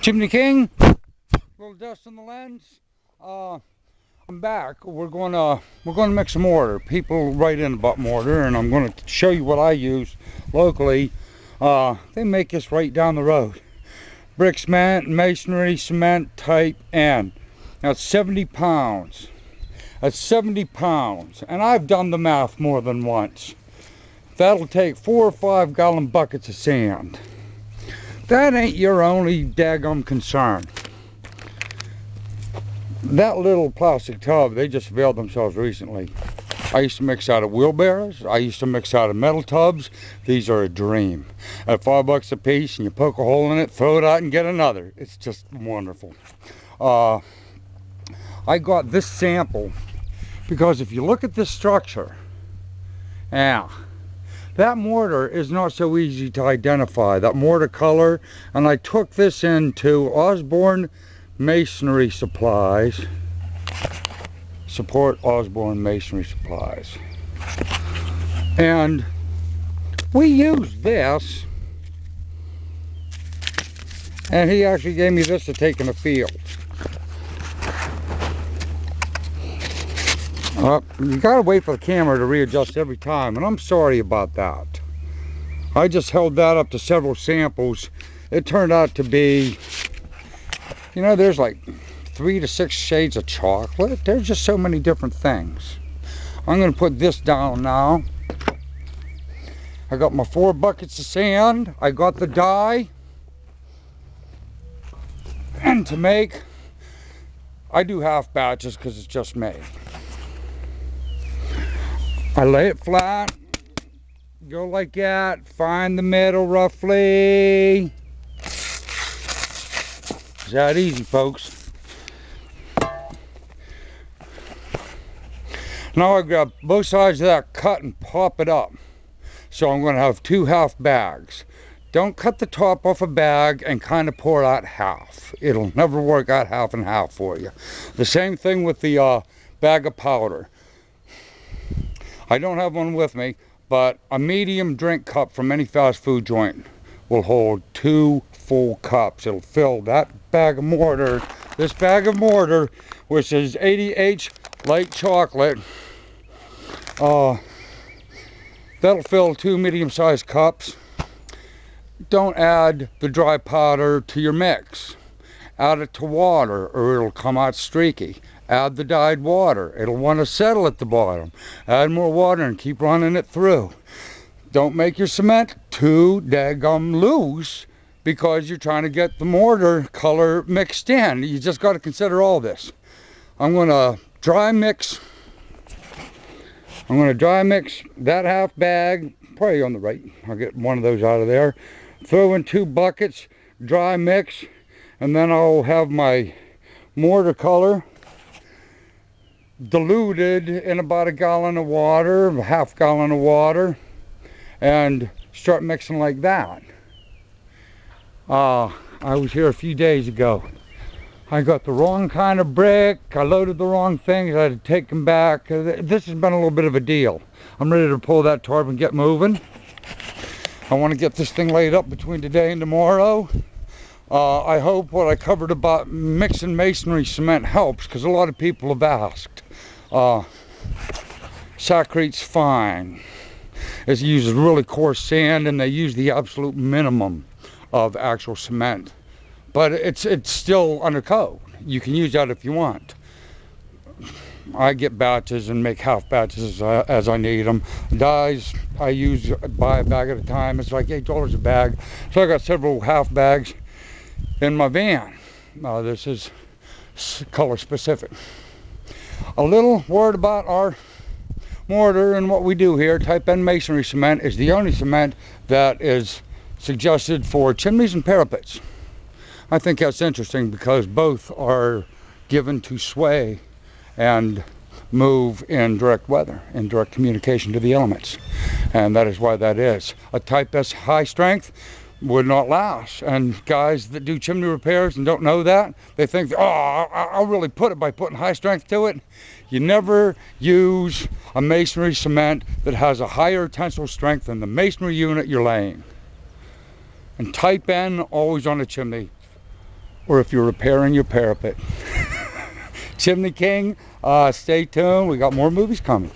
Chimneyking, little dust on the lens. I'm back. We're gonna mix some mortar. People write in about mortar, and I'm gonna show you what I use locally. They make this right down the road. Brick cement, masonry cement type N. Now it's 70 pounds. That's 70 pounds, and I've done the math more than once. That'll take 4 or 5 gallon buckets of sand. That ain't your only daggum concern. That little plastic tub, they just availed themselves recently. I used to mix out of wheelbarrows. I used to mix out of metal tubs. These are a dream. At $5 a piece, and you poke a hole in it, throw it out and get another. It's just wonderful. I got this sample because if you look at this structure, that mortar is not so easy to identify, that mortar color, and I took this into Osborne Masonry Supplies. Support Osborne Masonry Supplies. And we used this, and he actually gave me this to take in the field. You gotta wait for the camera to readjust every time, and I'm sorry about that. I just held that up to several samples. It turned out to be, you know, there's like 3 to 6 shades of chocolate. There's just so many different things. I'm gonna put this down now. I got my 4 buckets of sand. I got the dye. And to make, I do half batches because it's just me. I lay it flat, go like that, find the middle roughly. It's that easy, folks. Now I grab both sides of that cut and pop it up. So I'm going to have 2 half bags. Don't cut the top off a bag and kind of pour out half. It'll never work out half and half for you. The same thing with the bag of powder. I don't have one with me, but a medium drink cup from any fast food joint will hold 2 full cups. It'll fill that bag of mortar, this bag of mortar, which is 80H light chocolate. That'll fill 2 medium-sized cups. Don't add the dry powder to your mix. Add it to water or it'll come out streaky. Add the dyed water. It'll want to settle at the bottom. Add more water and keep running it through. Don't make your cement too daggum loose because you're trying to get the mortar color mixed in. You just got to consider all this. I'm going to dry mix. I'm going to dry mix that half bag, probably on the right. I'll get one of those out of there. Throw in 2 buckets, dry mix, and then I'll have my mortar color diluted in about 1 gallon of water, a half gallon of water, and start mixing like that. I was here a few days ago. I got the wrong kind of brick. I loaded the wrong things. I had to take them back. This has been a little bit of a deal. I'm ready to pull that tarp and get moving. I want to get this thing laid up between today and tomorrow. I hope what I covered about mixing masonry cement helps, because a lot of people have asked. Saccrete's fine. It uses really coarse sand, and they use the absolute minimum of actual cement. But it's still under code. You can use that if you want. I get batches and make half batches as I need them. Dyes, I buy a bag at a time. It's like $8 a bag. So I got several half bags in my van. This is color specific. A little word about our mortar and what we do here. Type N masonry cement is the only cement that is suggested for chimneys and parapets. I think that's interesting because both are given to sway and move in direct weather, in direct communication to the elements. And that is why that is. A Type S high strength would not last. And guys that do chimney repairs and don't know that, they think, oh, I'll really put it by putting high strength to it. You never use a masonry cement that has a higher tensile strength than the masonry unit you're laying. And Type N, always on a chimney. or if you're repairing your parapet. Chimney King, stay tuned. We got more movies coming.